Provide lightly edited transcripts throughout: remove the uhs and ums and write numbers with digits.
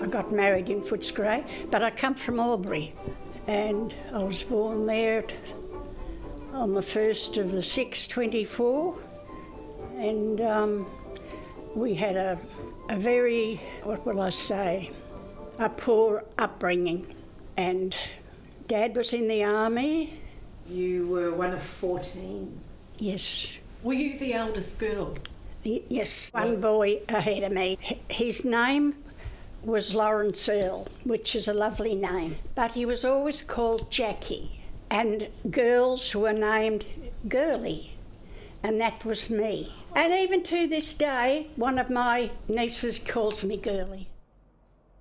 I got married in Footscray, but I come from Albury, and I was born there on the 1st of the 6th, 24, and we had a very, what will I say, a poor upbringing, and Dad was in the army. You were one of 14? Yes. Were you the eldest girl? Yes, one boy ahead of me. His name was Lawrence Earl, which is a lovely name, but he was always called Jackie, and girls were named Girly, and that was me. And even to this day, one of my nieces calls me Girly.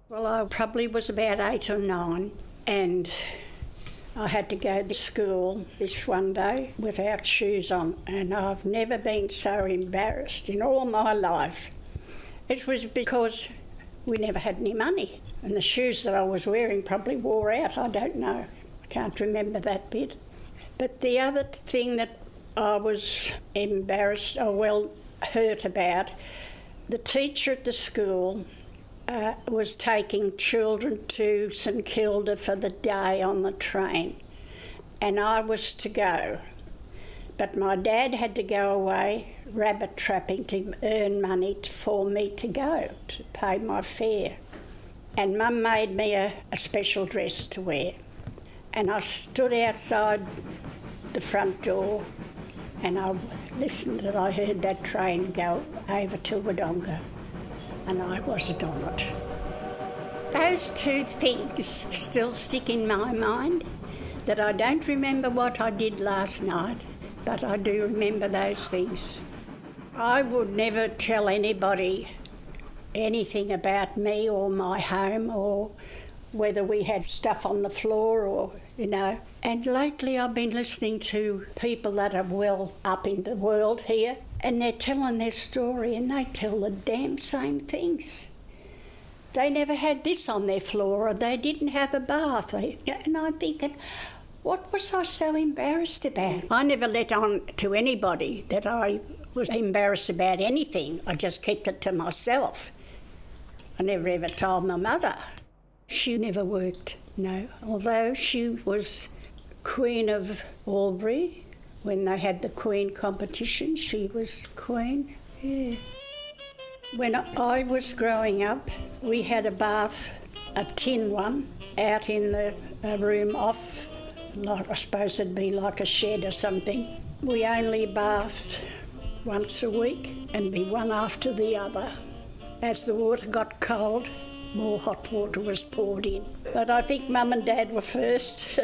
Well, I probably was about 8 or 9, and I had to go to school this one day without shoes on, and I've never been so embarrassed in all my life. It was because we never had any money, and the shoes that I was wearing probably wore out, I don't know. I can't remember that bit. But the other thing that I was embarrassed, hurt about, the teacher at the school was taking children to St Kilda for the day on the train, and I was to go. But my dad had to go away rabbit trapping to earn money for me to go, to pay my fare. And Mum made me a special dress to wear. And I stood outside the front door and I listened, and I heard that train go over to Wodonga, and I wasn't on it. Those two things still stick in my mind, that I don't remember what I did last night, but I do remember those things. I would never tell anybody anything about me or my home or whether we had stuff on the floor or, you know. And lately I've been listening to people that are well up in the world here, and they're telling their story, and they tell the damn same things. They never had this on their floor, or they didn't have a bath. And I'm thinking, what was I so embarrassed about? I never let on to anybody that I was embarrassed about anything. I just kept it to myself. I never ever told my mother. She never worked, no. Although she was Queen of Albury, when they had the Queen competition, she was Queen, yeah. When I was growing up, we had a bath, a tin one, out in the room off, like I suppose it'd be like a shed or something. We only bathed once a week and be one after the other. As the water got cold, more hot water was poured in. But I think Mum and Dad were first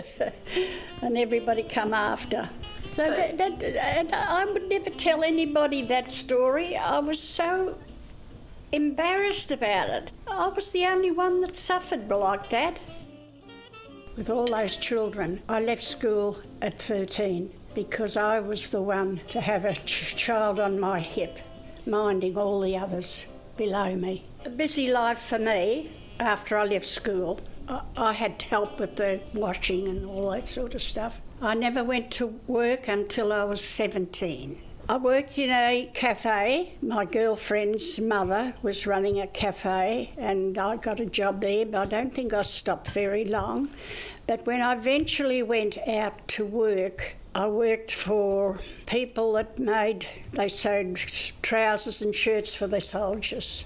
and everybody come after. So and I would never tell anybody that story. I was so embarrassed about it. I was the only one that suffered like that. With all those children, I left school at 13 because I was the one to have a child on my hip, minding all the others below me. A busy life for me after I left school. I had help with the washing and all that sort of stuff. I never went to work until I was 17. I worked in a cafe. My girlfriend's mother was running a cafe and I got a job there, but I don't think I stopped very long. But when I eventually went out to work, I worked for people that they sewed trousers and shirts for their soldiers.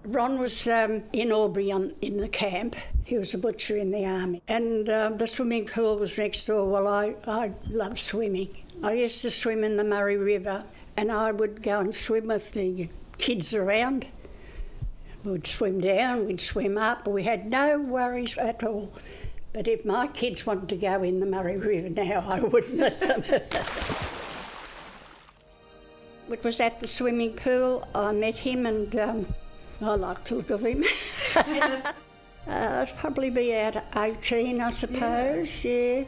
Ron was in Albury in the camp. He was a butcher in the army. And the swimming pool was next door. Well, I love swimming. I used to swim in the Murray River, and I would go and swim with the kids around. We'd swim down, we'd swim up. We had no worries at all. But if my kids wanted to go in the Murray River now, I wouldn't let them. It was at the swimming pool. I met him and I liked the look of him. I'd probably be out 18, I suppose, yeah.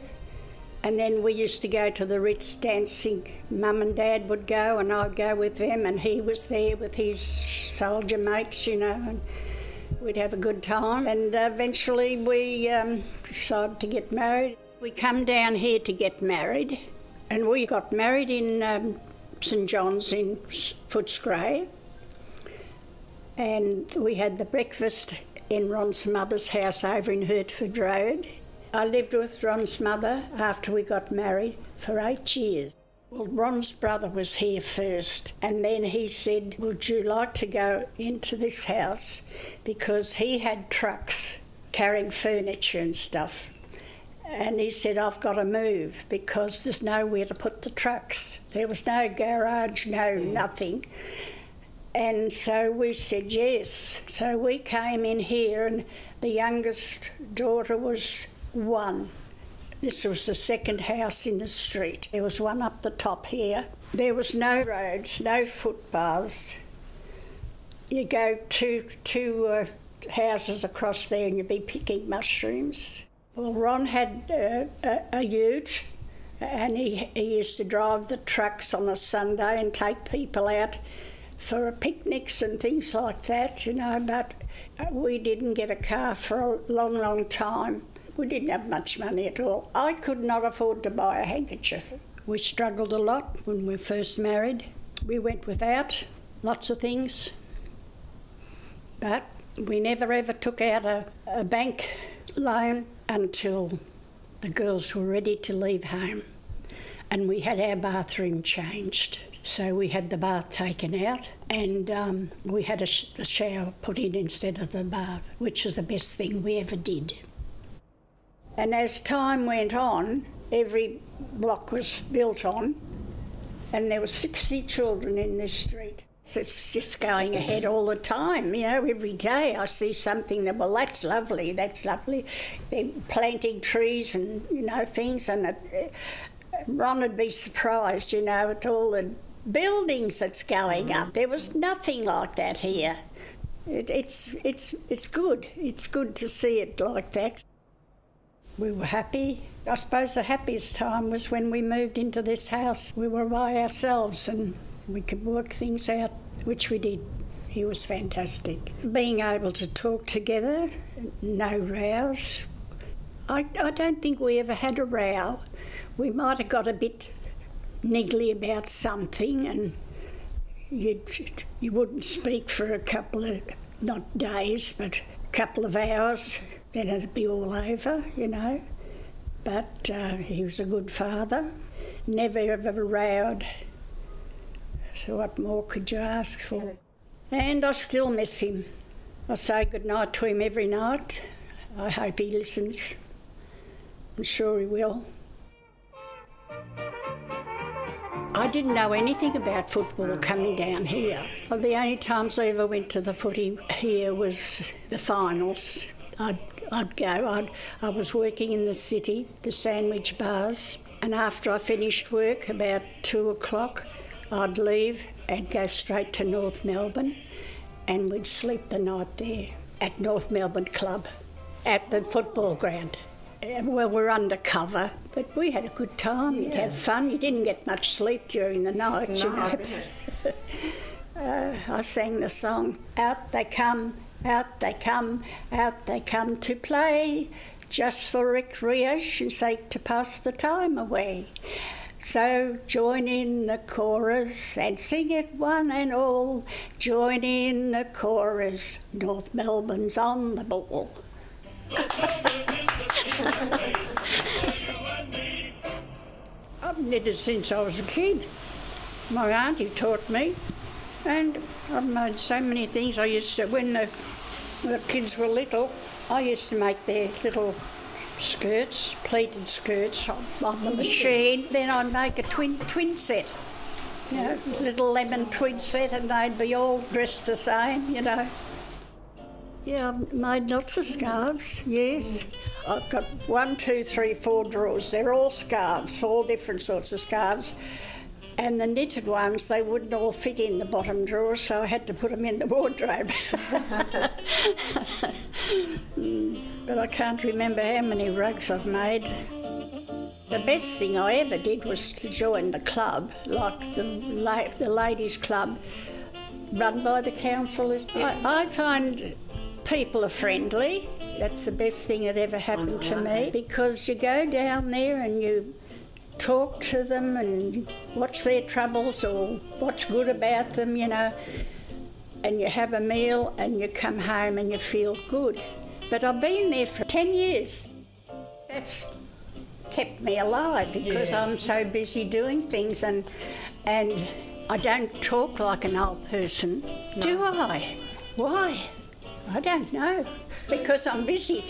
And then we used to go to the Ritz dancing. Mum and Dad would go and I'd go with them, and he was there with his soldier mates, you know, and we'd have a good time. And eventually we decided to get married. We come down here to get married, and we got married in St John's in Footscray. And we had the breakfast in Ron's mother's house over in Hertford Road. I lived with Ron's mother after we got married for 8 years. Well, Ron's brother was here first, and then he said, would you like to go into this house? Because he had trucks carrying furniture and stuff. And he said, I've got to move because there's nowhere to put the trucks. There was no garage, no nothing. And so we said yes. So we came in here, and the youngest daughter was 1. This was the second house in the street. There was one up the top here. There was no roads, no footpaths. You go two houses across there and you'd be picking mushrooms. Well, Ron had a ute, and he used to drive the trucks on a Sunday and take people out for picnics and things like that, you know, but we didn't get a car for a long, long time. We didn't have much money at all. I could not afford to buy a handkerchief. We struggled a lot when we first married. We went without lots of things, but we never ever took out a bank loan until the girls were ready to leave home, and we had our bathroom changed. So we had the bath taken out, and we had a shower put in instead of the bath, which is the best thing we ever did. And as time went on, every block was built on, and there were 60 children in this street. So it's just going ahead all the time, you know, every day I see something that, well, that's lovely, that's lovely. They're planting trees and, you know, things, and Ron would be surprised, you know, at all the buildings that's going up. There was nothing like that here. It's good. It's good to see it like that. We were happy. I suppose the happiest time was when we moved into this house. We were by ourselves and we could work things out, which we did. He was fantastic. Being able to talk together, no rows. I don't think we ever had a row. We might have got a bit niggly about something, and you wouldn't speak for a couple of, not days, but a couple of hours, then it'd be all over, you know. But he was a good father, never ever rowed. So what more could you ask for? And I still miss him. I say goodnight to him every night. I hope he listens. I'm sure he will. I didn't know anything about football coming down here. Well, the only times I ever went to the footy here was the finals. I'd go. I was working in the city, the sandwich bars, and after I finished work, about 2 o'clock, I'd leave and go straight to North Melbourne, and we'd sleep the night there at North Melbourne Club, at the football ground. Well, we're undercover, but we had a good time. You'd have fun. You didn't get much sleep during the night, you know. I sang the song, out they come, out they come, out they come to play, just for recreation's sake to pass the time away. So join in the chorus and sing it one and all. Join in the chorus, North Melbourne's on the ball. I've knitted since I was a kid. My auntie taught me, and I've made so many things. I used to, when the kids were little, I used to make their little skirts, pleated skirts on the machine. Then I'd make a twin set, you know, little lemon twin set, and they'd be all dressed the same, you know. Yeah, I've made lots of scarves, yes. I've got 1, 2, 3, 4 drawers. They're all scarves, all different sorts of scarves. And the knitted ones, they wouldn't all fit in the bottom drawers, so I had to put them in the wardrobe. But I can't remember how many rugs I've made. The best thing I ever did was to join the club, like the ladies' club, run by the council. I find people are friendly. That's the best thing that ever happened to me, because you go down there and you talk to them and what's their troubles or what's good about them, you know. and you have a meal and you come home and you feel good. But I've been there for 10 years. That's kept me alive because I'm so busy doing things, and I don't talk like an old person, do I? Why? I don't know, because I'm busy.